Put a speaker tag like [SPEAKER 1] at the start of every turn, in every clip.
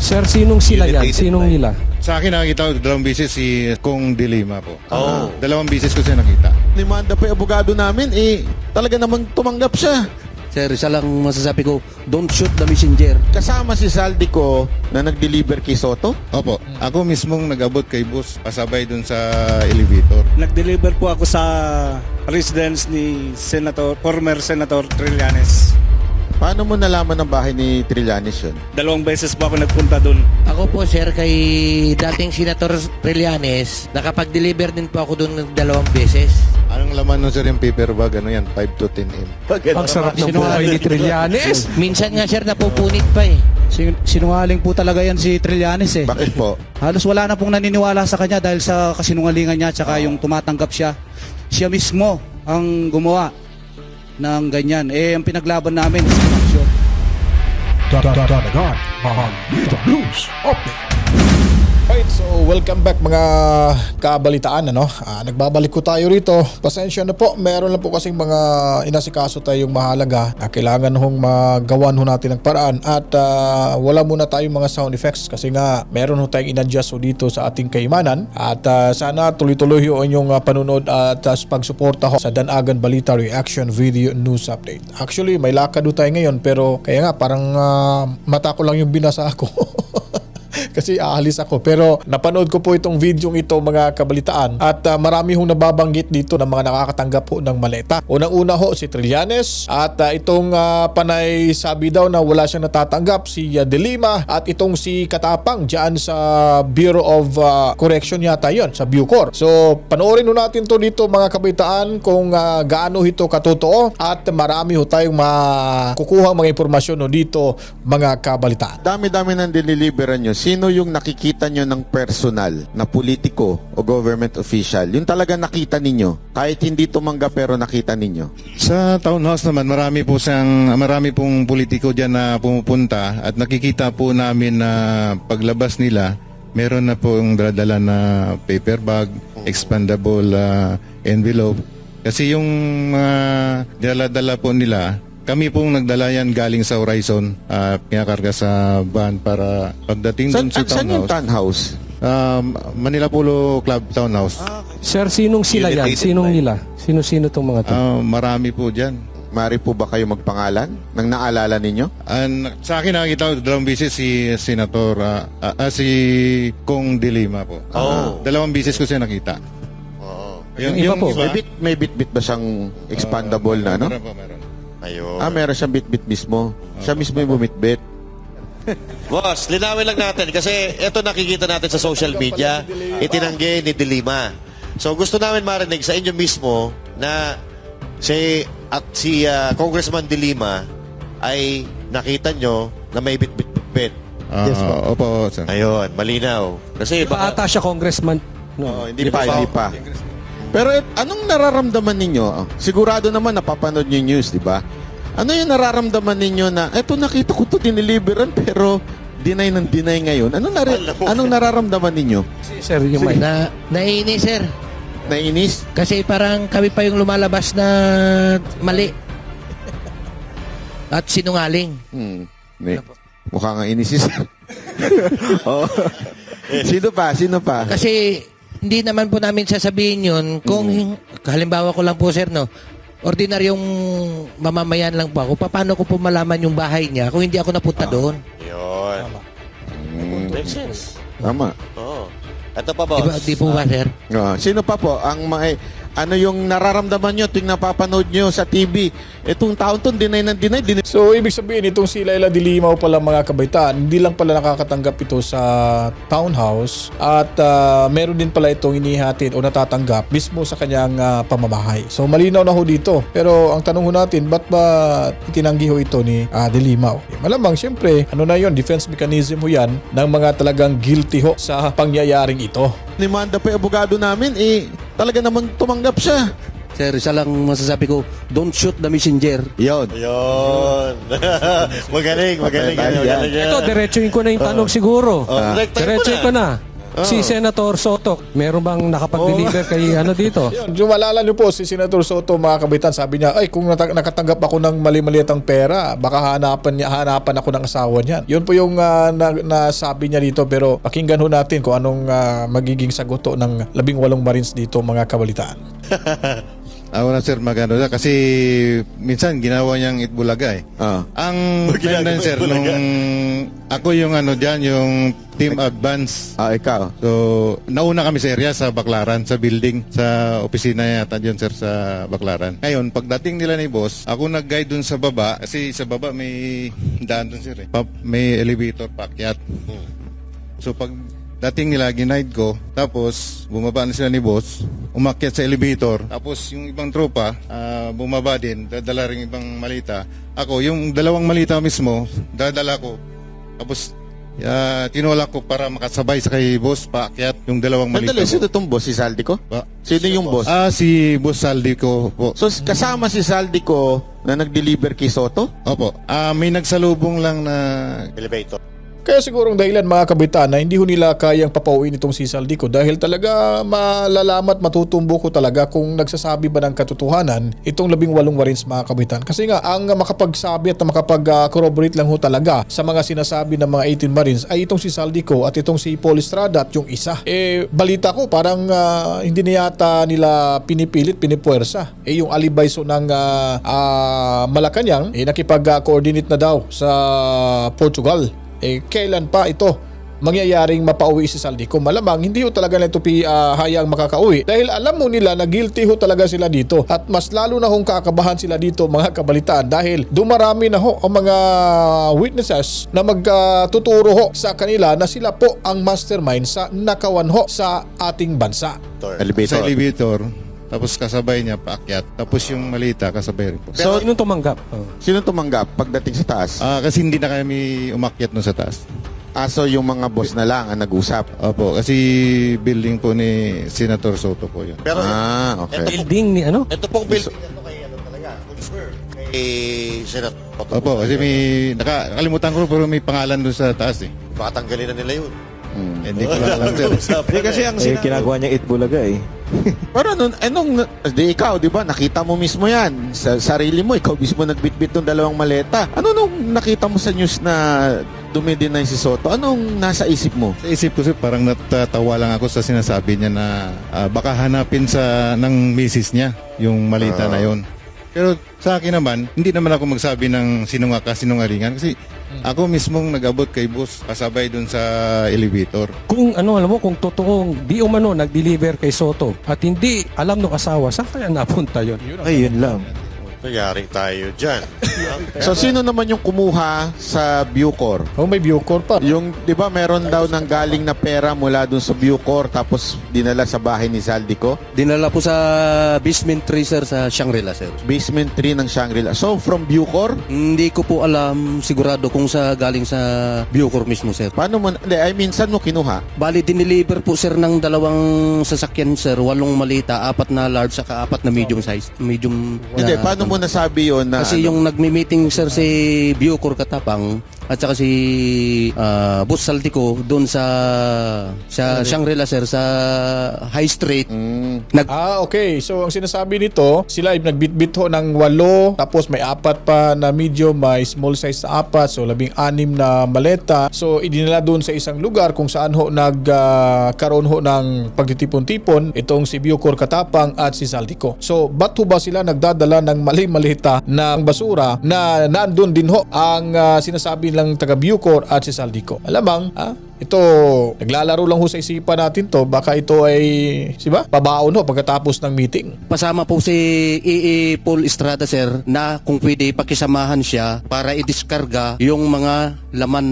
[SPEAKER 1] Sir, sinong sila yan? Sinong nila?
[SPEAKER 2] Sa akin nakikita ko dalawang bisis si Kong Dilima po.
[SPEAKER 3] Oh.
[SPEAKER 2] Dalawang bisis ko siya nakita.
[SPEAKER 3] Nimanda pa yung abogado namin, talaga namang tumanggap siya.
[SPEAKER 4] Sir, isa lang masasabi ko, don't shoot the messenger.
[SPEAKER 3] Kasama si Saldico na nag-deliver kay Soto.
[SPEAKER 2] Opo, ako mismong nag-abot kay boss pasabay dun sa elevator.
[SPEAKER 5] Nag-deliver po ako sa residence ni former Senator Trillanes.
[SPEAKER 3] Paano mo nalaman ang bahay ni Trillanes yun?
[SPEAKER 5] 2 beses po ako nagpunta doon.
[SPEAKER 4] Ako po, sir, kay dating Senator Trillanes, nakapag-deliver din po ako doon ng 2 beses.
[SPEAKER 2] Anong laman nun sir yung paper bag? Ano yan? 5 to 10 M.
[SPEAKER 1] Ang sarap ng buhay ni Trillanes.
[SPEAKER 4] Minsan nga, sir, napupunit pa eh.
[SPEAKER 6] Sinungaling po talaga yan si Trillanes eh.
[SPEAKER 3] Bakit po?
[SPEAKER 6] Halos wala na pong naniniwala sa kanya dahil sa kasinungalingan niya tsaka yung tumatanggap siya. Siya mismo ang gumawa ng ganyan. Ang pinaglaban namin is action.
[SPEAKER 7] Dadagan, Mahal News Update.
[SPEAKER 8] Right, so welcome back mga kabalitaan, ano? Nagbabalik ko tayo rito. Pasensya na po, meron lang po kasing mga inasikaso tayong mahalaga na kailangan hong magawan ho natin ng paraan at wala muna tayong mga sound effects kasi nga meron ho tayong in-adjust ho dito sa ating kaimanan at sana tuloy-tuloy ho inyong panunod at pagsuporta ho sa Danagan Balita Reaction Video News Update. Actually, may lakad ho tayo ngayon pero kaya nga parang mata ko lang yung binasa ako. Kasi aalis ako. Pero napanood ko po itong video ito mga kabalitaan at marami hong nababanggit dito ng mga nakakatanggap po ng maleta. Unang-una ho si Trillanes at itong panay sabi daw na wala siyang natatanggap si Dilima at itong si Katapang dyan sa Bureau of Correction yata yon sa Bucor. So panoorin ho natin to dito mga kabalitaan kung gaano ito katotoo at marami ho tayong makukuha mga impormasyon ho dito mga kabalitaan.
[SPEAKER 3] Dami-dami nang diniliberan nyo. Sino yung nakikita nyo ng personal na politiko o government official? Yung talaga nakita ninyo. Kahit hindi tumanggap pero nakita ninyo.
[SPEAKER 2] Sa townhouse naman, marami pong politiko dyan na pumupunta at nakikita po namin na paglabas nila, meron na pong dala na paper bag, expandable envelope. Kasi yung dala-dala po nila, kami pong nagdala yan galing sa Horizon, pinakarga sa van para pagdating dun sa
[SPEAKER 3] Saan yung
[SPEAKER 2] townhouse.
[SPEAKER 3] townhouse?
[SPEAKER 2] Manila Polo Club Townhouse.
[SPEAKER 1] Sir, sinong sila yan? Sinong nila? Sino-sino itong mga to?
[SPEAKER 2] Marami po dyan.
[SPEAKER 3] Mari po ba kayo magpangalan nang naalala ninyo?
[SPEAKER 2] Sa akin nakikita ko dalawang bisis si Senator, si Kong Dilima po. Dalawang bisis ko siya nakita.
[SPEAKER 1] Yung iba po?
[SPEAKER 3] May bit-bit ba siyang expandable na, no?
[SPEAKER 2] Meron po, meron.
[SPEAKER 3] Ayun. Meron siyang bit-bit mismo. Siya mismo yung bumit-bit.
[SPEAKER 9] Boss, linawin lang natin kasi ito nakikita natin sa social media, itinanggi ni Dilima. So gusto namin marinig sa inyo mismo na si Congressman Dilima ay nakita nyo na may bit-bit-bit.
[SPEAKER 2] Yes po. Opo, sir.
[SPEAKER 9] Ayun, malinaw. Kasi
[SPEAKER 1] Baka ata siya congressman. No.
[SPEAKER 3] Hindi pa. Pero anong nararamdaman ninyo? Sigurado naman napapanood nyo yung news, di ba? Ano yung nararamdaman ninyo na, eto nakita ko to diniliberan pero deny ng deny ngayon. Anong nararamdaman ninyo?
[SPEAKER 1] Sir, yung may...
[SPEAKER 4] Naiinis, sir.
[SPEAKER 3] Nainis?
[SPEAKER 4] Kasi parang kami pa yung lumalabas na mali. At sinungaling.
[SPEAKER 3] Mukha nga inis si sir. Oh. Sino pa?
[SPEAKER 4] Kasi hindi naman po namin sasabihin yun kung halimbawa ko lang po, sir, no, ordinaryong mamamayan lang po ako. Paano ko po malaman yung bahay niya kung hindi ako napunta doon?
[SPEAKER 9] Yun. Makes sense.
[SPEAKER 3] Tama.
[SPEAKER 9] Oo. Ito pa, boss.
[SPEAKER 4] Di po ba, sir?
[SPEAKER 3] Sino pa po? Ano yung nararamdaman nyo tuwing napapanood nyo sa TV? Itong taon to, deny.
[SPEAKER 8] So ibig sabihin itong si Laila Dilimaw pala mga kabaitaan, hindi lang pala nakakatanggap ito sa townhouse at meron din pala itong inihatid o natatanggap mismo sa kanyang pamamahay. So malinaw na ho dito. Pero ang tanong ho natin, ba't ba itinanggi ho ito ni Dilimaw? Malamang siyempre, ano na yon, defense mechanism ho yan ng mga talagang guilty ho sa pangyayaring ito.
[SPEAKER 3] Nimanda pa yung abogado namin, talaga namang tumanggap siya.
[SPEAKER 4] Sir, isa lang masasabi ko, don't shoot the messenger.
[SPEAKER 3] Yun.
[SPEAKER 9] Magaling.
[SPEAKER 1] Ito, diretsuin ko na yung tanong siguro. Diretsuin ko na. Si Senator Soto, meron bang nakapag-deliver kay ano dito?
[SPEAKER 8] Yun, yung malala niyo po, si Senator Soto, mga kabitan, sabi niya, ay kung nakatanggap ako ng mali-maliitang pera, baka hanapan ako ng asawa niyan. Yun po yung nasabi niya dito, pero pakinggan ho natin kung anong magiging sagot ng 18 Marines dito, mga kabalitaan.
[SPEAKER 2] Wala sir, magano na kasi minsan ginawa niyang Itbulaga eh. Ang plan sir, nung ako yung ano diyan, yung team advance.
[SPEAKER 3] Ikaw.
[SPEAKER 2] So, nauna kami sa area sa Baclaran, sa building, sa opisina yata yun sir sa Baclaran. Ngayon, pagdating nila ni boss, ako nag-guide dun sa baba kasi sa baba may daan dun sir eh. May elevator paakyat. So pag dating nila, ginaid ko, tapos bumaba na sila ni boss, umakyat sa elevator, tapos yung ibang tropa, bumaba din, dadala rin ibang malita. Ako, yung dalawang malita mismo, dadala ko, tapos tinulak ko para makasabay sa kay boss, paakyat yung dalawang malita
[SPEAKER 3] Sandali,
[SPEAKER 2] ko.
[SPEAKER 3] sino itong boss? Si Saldico? Sino yung boss?
[SPEAKER 2] Si Boss Saldico po.
[SPEAKER 3] So, kasama si Saldico na nag-deliver kay Soto?
[SPEAKER 2] Opo. May nagsalubong lang na
[SPEAKER 9] Elevator.
[SPEAKER 8] Kaya sigurong dahilan, mga kabitan, na hindi ho nila kayang papauwiin itong si Saldico dahil talaga malalamat, matutumbo ko talaga kung nagsasabi ba ng katotohanan itong 18 Marines, mga kabitan. Kasi nga, ang makapagsabi at makapag-corroborate lang ho talaga sa mga sinasabi ng mga 18 Marines ay itong si Saldico at itong si Paul Estrada at yung isa. Balita ko, parang hindi na yata nila pinipilit, pinipuwersa. Yung alibay so ng Malacanang, nakipag-coordinate na daw sa Portugal. Kailan pa ito mangyayaring mapauwi si Saldico? Malamang hindi ho talaga na ito hayang makakauwi dahil alam mo nila na guilty ho talaga sila dito at mas lalo na hong kakabahan sila dito, mga kabalitaan, dahil dumarami na ho ang mga witnesses na magtuturo ho sa kanila na sila po ang mastermind sa nakawan ho sa ating bansa.
[SPEAKER 2] sa elevator. Tapos kasabay niya paakyat. Tapos yung malita kasabay rin po.
[SPEAKER 1] So, sino tumanggap?
[SPEAKER 3] Sino tumanggap pagdating sa taas?
[SPEAKER 2] Kasi hindi na kami umakyat no sa taas.
[SPEAKER 3] So yung mga boss na lang ang nag-usap?
[SPEAKER 2] Opo, kasi building po ni Senator Soto po yun.
[SPEAKER 9] Pero
[SPEAKER 3] okay.
[SPEAKER 1] Building ni ano?
[SPEAKER 9] ito pong building ito kay ano talaga, confirm kay Senator.
[SPEAKER 2] Opo, kasi may nakalimutan ko pero may pangalan doon sa taas eh.
[SPEAKER 9] Baka tanggalin na nila yun.
[SPEAKER 2] Hindi ko lang alam sir.
[SPEAKER 3] Kasi ang
[SPEAKER 10] ginagawa niyang Itbulaga eh.
[SPEAKER 3] Pero ikaw, di ba, nakita mo mismo yan. Sa sarili mo, ikaw mismo nagbitbit ng 2 maleta. Ano nung nakita mo sa news na dumidinay si Soto? Anong nasa isip mo?
[SPEAKER 2] Sa isip ko sir, parang natatawa lang ako sa sinasabi niya na baka hanapin ng misis niya yung malita na yon. Pero sa akin naman, hindi naman ako magsabi ng sinungalingan kasi ako mismong nag-abot kay boss kasabay dun sa elevator.
[SPEAKER 1] Kung ano, alam mo, kung totoong di umano nag-deliver kay Soto at hindi alam ng asawa, saan kaya napunta yun?
[SPEAKER 10] Ay, yun lang.
[SPEAKER 9] Nangyari tayo dyan.
[SPEAKER 3] So sino naman yung kumuha sa Bucor?
[SPEAKER 8] May Bucor pa.
[SPEAKER 3] Yung, di ba, meron daw nang galing na pera mula dun sa Bucor tapos dinala sa bahay ni Saldico?
[SPEAKER 11] Dinala po sa basement 3, sir, sa Shangri-La, sir.
[SPEAKER 3] Basement 3 ng Shangri-La. So, from Bucor?
[SPEAKER 11] Hindi ko po alam sigurado kung galing sa Bucor mismo, sir.
[SPEAKER 3] Paano mo, saan mo kinuha?
[SPEAKER 11] Bali, dineliver po, sir, ng 2 sasakyan, sir. 8 malita, 4 na large, saka 4 na medium size.
[SPEAKER 3] Hindi, paano mo nasabi yun na...
[SPEAKER 11] Kasi yung nagmi-meeting, sir, si Bucor Katapang at saka si Boss Saldico doon sa Shangri-La, sir, sa High Street.
[SPEAKER 8] Okay. So, ang sinasabi nito, sila ay nagbitbit ho ng 8, tapos may 4 pa na medium, may small size na 4, so 16 na maleta. So, idinala doon sa isang lugar kung saan ho nagkaroon ho ng pagtitipon-tipon itong si Bucor Katapang at si Saldico. So, ba't ho ba sila nagdadala ng mali-malita ng basura na nandun din ho ang sinasabi lang taga Bucor at si Saldico? Alamang, ito, naglalaro lang ho sa isipan natin to. Baka ito ay, pabaon ho pagkatapos ng meeting.
[SPEAKER 11] Pasama po si Paul Estrada, sir, na kung pwede pakisamahan siya para i-diskarga yung mga laman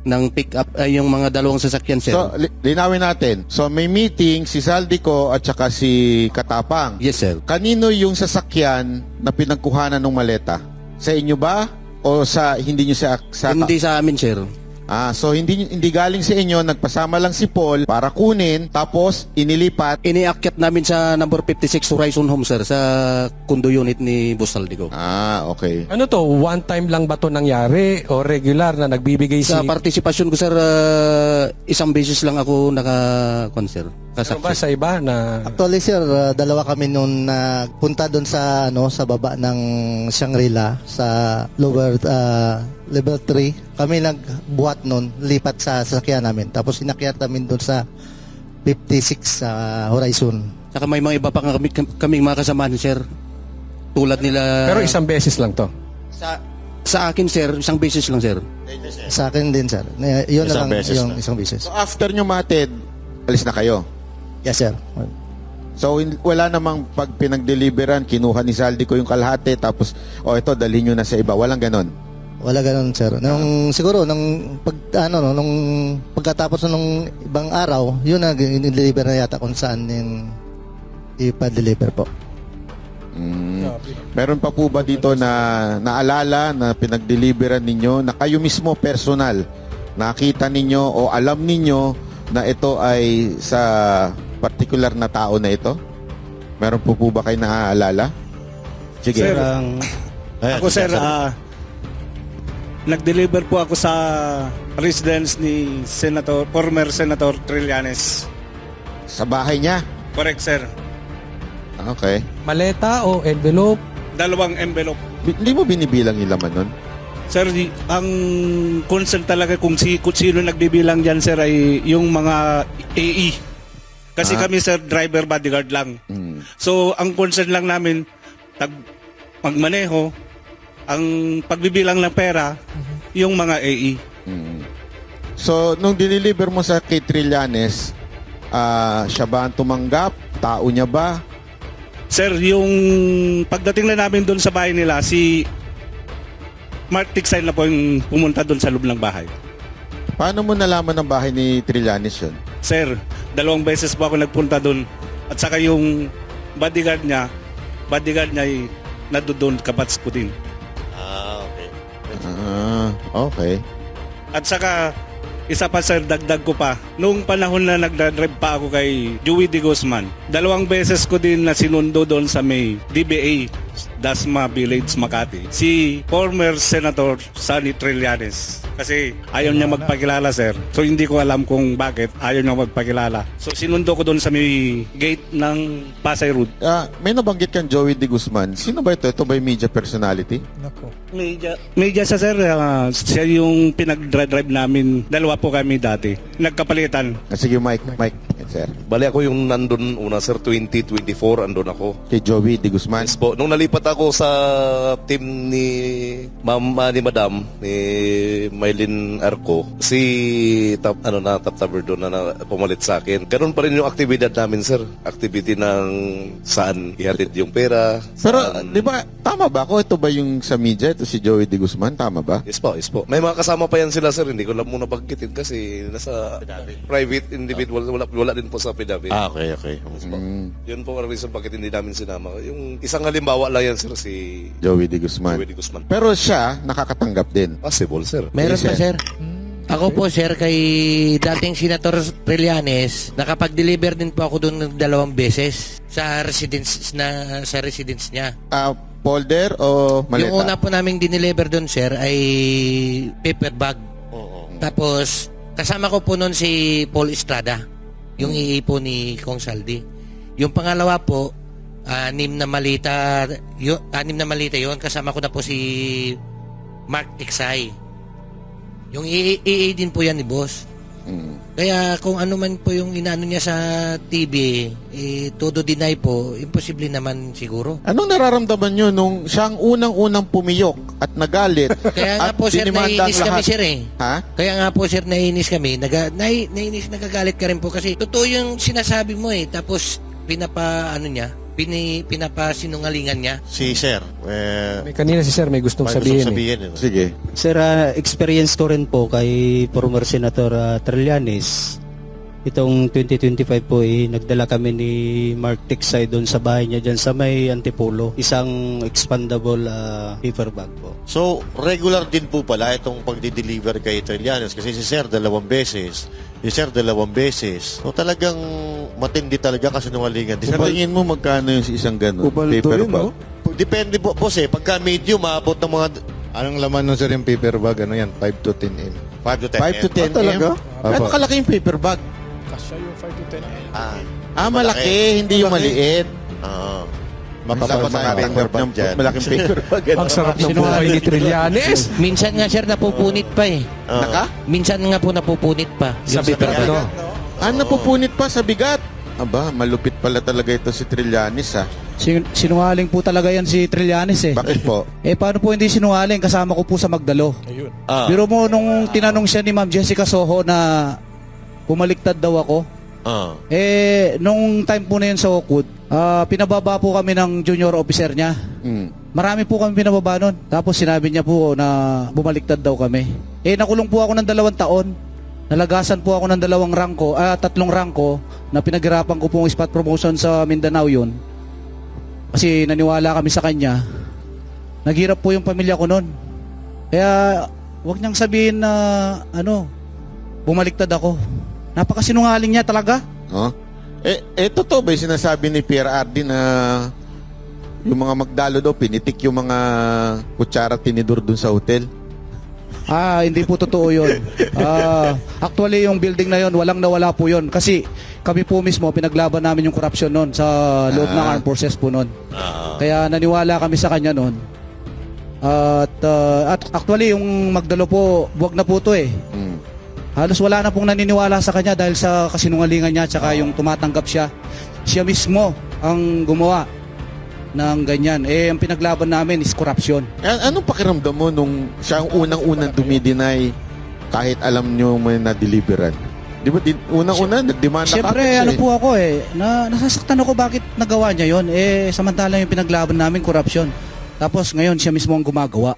[SPEAKER 11] ng pick-up, yung mga 2 sasakyan, sir.
[SPEAKER 3] So, linawin natin. So, may meeting si Saldico at saka si Katapang.
[SPEAKER 11] Yes, sir.
[SPEAKER 3] Kanino yung sasakyan na pinagkuhanan ng maleta? Sa inyo ba? O sa hindi nyo sa
[SPEAKER 11] Hindi sa amin, sir.
[SPEAKER 3] So hindi galing sa inyo, nagpasama lang si Paul para kunin, tapos inilipat.
[SPEAKER 11] Iniakyat namin sa number 56 Horizon Home, sir, sa condo unit ni Boss Saldico.
[SPEAKER 3] Okay.
[SPEAKER 1] Ano to, one time lang ba to nangyari o regular na nagbibigay
[SPEAKER 11] Sa partisipasyon ko, sir, isang beses lang ako naka-concert.
[SPEAKER 1] Ano ba sa iba na
[SPEAKER 10] Actually, sir, dalawa kami noon nagpunta doon sa sa baba ng Shangri-La sa lower level 3. Kami nagbuhat noon, lipat sa sasakyan namin. Tapos inakyat namin doon sa 56 sa Horizon.
[SPEAKER 11] Saka may mga iba pa kaming mga kasamahan, sir. Tulad nila...
[SPEAKER 1] pero isang beses lang to?
[SPEAKER 11] Sa akin, sir, isang beses lang, sir.
[SPEAKER 10] Sa akin din, sir. Yun na
[SPEAKER 3] Isang
[SPEAKER 10] lang
[SPEAKER 3] beses
[SPEAKER 10] yung
[SPEAKER 3] lang.
[SPEAKER 10] isang beses.
[SPEAKER 3] So after nyo matid, alis na kayo.
[SPEAKER 10] Yes, sir.
[SPEAKER 3] So wala namang pag pinag-deliveran, kinuha ni Saldi ko yung kalahati, tapos ito dalhin nyo na sa iba. Walang ganon.
[SPEAKER 10] Wala ganun, sir. Siguro nung pagkatapos nung ibang araw, yun na i-deliver na yata kung saan yung ipa-deliver po.
[SPEAKER 3] Meron pa po ba dito na naalala na pinag-deliveran ninyo na kayo mismo personal nakita ninyo o alam ninyo na ito ay sa particular na tao na ito? Meron po ba kayo naaalala? Sige.
[SPEAKER 5] Sir, ako, sir, nag-deliver po ako sa residence ni former Senator Trillanes.
[SPEAKER 3] Sa bahay niya?
[SPEAKER 5] Correct, sir.
[SPEAKER 3] Okay.
[SPEAKER 1] maleta o envelope?
[SPEAKER 5] 2 envelope.
[SPEAKER 3] Hindi mo binibilang yung laman nun?
[SPEAKER 5] Sir, ang concern talaga kung sino nagbibilang dyan, sir, ay yung mga AE. Kasi kami, sir, driver bodyguard lang. So, ang concern lang namin, magmaneho, ang pagbibilang ng pera, yung mga AE.
[SPEAKER 3] So, nung diniliver mo sa kay Trillanes, siya ba ang tumanggap? Tao niya ba?
[SPEAKER 5] Sir, yung pagdating na namin doon sa bahay nila, si Mark Tixay na po yung pumunta doon sa loob ng bahay.
[SPEAKER 3] Paano mo nalaman ang bahay ni Trillanes yun?
[SPEAKER 5] Sir, 2 beses po ako nagpunta doon. At saka yung bodyguard niya ay nadoon, kabats ko din.
[SPEAKER 9] Okay.
[SPEAKER 3] Okay.
[SPEAKER 5] At saka, isa pa, sir, dagdag ko pa. Noong panahon na nagdadrive pa ako kay Joey De Guzman, 2 beses ko din na sinundo doon sa may DBA, Dasma Village, Makati, si former Senator Sonny Trillanes. Kasi ayaw niya magpakilala, sir. So hindi ko alam kung bakit ayaw niya magpakilala. So sinundo ko doon sa may gate ng Pasay Road.
[SPEAKER 3] May nabanggit kang Joey De Guzman. Sino ba ito? Ito ba yung media personality?
[SPEAKER 5] Media siya, sir. Siya yung pinag-drive namin. 2 po kami dati. Nagkapalitan.
[SPEAKER 3] Sige, Mike, sir.
[SPEAKER 12] Bali ako yung nandun una, sir, 2024, andun ako.
[SPEAKER 3] Kay Joey De Guzman.
[SPEAKER 12] Yes po. Nung nalipat ako sa team ni Madam, ni Maylin Arco, si Top Taber doon na pumalit sa akin. Ganun pa rin yung aktibidad namin, sir. Activity ng saan ihatid yung pera.
[SPEAKER 3] Pero, di ba, tama ba ako? Ito ba yung sa media? Ito si Joey De Guzman? Tama ba?
[SPEAKER 12] Yes po. May mga kasama pa yan sila, sir. Hindi ko lang muna pagkitin kasi nasa private individual. Wala din po sa PDB.
[SPEAKER 3] Okay.
[SPEAKER 12] Yes po. Yun po ang reason bakit hindi namin sinama. Yung isang halimbawa lang yan, sir, si
[SPEAKER 3] Joey De Guzman.
[SPEAKER 12] Joey De Guzman.
[SPEAKER 3] Pero siya, nakakatanggap din.
[SPEAKER 12] Possible, sir.
[SPEAKER 4] Meron
[SPEAKER 3] Yes,
[SPEAKER 4] pa,
[SPEAKER 3] sir.
[SPEAKER 4] sir. Ako po, sir, kay dating Senator Trillanes, nakapag-deliver din po ako doon ng 2 beses sa residence niya.
[SPEAKER 3] Folder o maleta?
[SPEAKER 4] Yung una po naming dineliver doon, sir, ay paper bag. Tapos, kasama ko po noon si Paul Estrada, yung iipo ni Kong Saldi. Yung pangalawa po, 6 na malita yun. Kasama ko na po si Mark Tixay. Yung AA din po yan ni boss. Kaya kung ano man po yung inaano niya sa TV, todo deny po, imposible naman siguro.
[SPEAKER 3] Anong nararamdaman nyo nung siyang unang-unang pumiyok at nagalit?
[SPEAKER 4] Kaya nga
[SPEAKER 3] at
[SPEAKER 4] po, sir,
[SPEAKER 3] dinimanda ang
[SPEAKER 4] naiinis kami,
[SPEAKER 3] lahat?
[SPEAKER 4] sir, eh.
[SPEAKER 3] Ha?
[SPEAKER 4] Kaya nga po, sir, naiinis kami. Naiinis, nagagalit ka rin po kasi totoo yung sinasabi mo, eh. Tapos, pinapasinungalingan niya.
[SPEAKER 9] Si Sir.
[SPEAKER 1] May kanina si Sir may gustong sabihin.
[SPEAKER 3] Sige.
[SPEAKER 10] Sir, experience ko rin po kay former Senator Trillanes.
[SPEAKER 13] itong 2025 po nagdala kami ni Mark Tiksay doon sa bahay niya dyan sa may Antipolo. Isang expandable paper bag po.
[SPEAKER 9] So, regular din po pala itong pagdi-deliver kay Trillanes kasi si Sir 2 beses, si Sir 2 beses. So, talagang matindi talaga kasinungalingan.
[SPEAKER 3] Sa tingin mo, magkano yung isang ganun? Paper bag?
[SPEAKER 9] Depende po, boss Pagka medium, maabot ng mga
[SPEAKER 2] Anong laman nun sir yung paper bag? Ano yan? 5 to 10 m.
[SPEAKER 9] 5 to 10
[SPEAKER 3] 5 to 10
[SPEAKER 2] talaga?
[SPEAKER 3] Ano kalaki yung paper bag?
[SPEAKER 8] Kasya yung 5 to 10 m.
[SPEAKER 3] Malaki, hindi yung maliit.
[SPEAKER 2] Makapal
[SPEAKER 3] Dapat
[SPEAKER 2] sa
[SPEAKER 3] nakatanggap ng malaking paper bag.
[SPEAKER 1] Ang sarap ng buhay ni Trillanes.
[SPEAKER 4] Minsan nga, sir, napupunit pa eh.
[SPEAKER 3] Naka?
[SPEAKER 4] Minsan nga po napupunit pa.
[SPEAKER 1] Sa paper bag.
[SPEAKER 3] Napupunit pa sa bigat. Aba, malupit pala talaga ito si Trillanes
[SPEAKER 6] Sinungaling po talaga yan si Trillanes eh.
[SPEAKER 3] Bakit po?
[SPEAKER 6] Paano po hindi sinungaling? Kasama ko po sa Magdalo.
[SPEAKER 8] Ayun.
[SPEAKER 6] Biro mo nung tinanong siya ni Ma'am Jessica Soho na bumaliktad daw ako. Nung time po na yun sa Oakwood, pinababa po kami ng junior officer niya. Marami po kami pinababa nun. Tapos sinabi niya po na bumaliktad daw kami. Nakulong po ako ng 2 taon. Nalagasan po ako ng 2 rangko, 3 rangko na pinaghirapan ko pong spot promotion sa Mindanao yun. Kasi naniwala kami sa kanya. Naghirap po yung pamilya ko noon. Kaya wag niyang sabihin na bumaliktad ako. Napakasinungaling niya talaga.
[SPEAKER 3] Totoo ba yung sinasabi ni Pierre Ardi na yung mga Magdalo daw, pinitik yung mga kutsara tinidor dun sa hotel?
[SPEAKER 6] Hindi po totoo yun. Actually, yung building na yun, walang nawala po yun. Kasi kami po mismo, pinaglaban namin yung corruption noon sa loob ng armed forces po noon. Kaya naniwala kami sa kanya noon. At actually, yung Magdalo po, buwag na po to eh. Halos wala na pong naniniwala sa kanya dahil sa kasinungalingan niya tsaka yung tumatanggap siya. Siya mismo ang gumawa ng ganyan. Ang pinaglaban namin is corruption.
[SPEAKER 3] Anong pakiramdam mo nung siya ang unang-unang dumideny kahit alam nyo may na-deliveran? Di ba, unang-una, nagdemanda ka?
[SPEAKER 6] Siyempre, po ako nasasaktan ako bakit nagawa niya yon. Samantalang yung pinaglaban namin, corruption. Tapos ngayon, siya mismo ang gumagawa.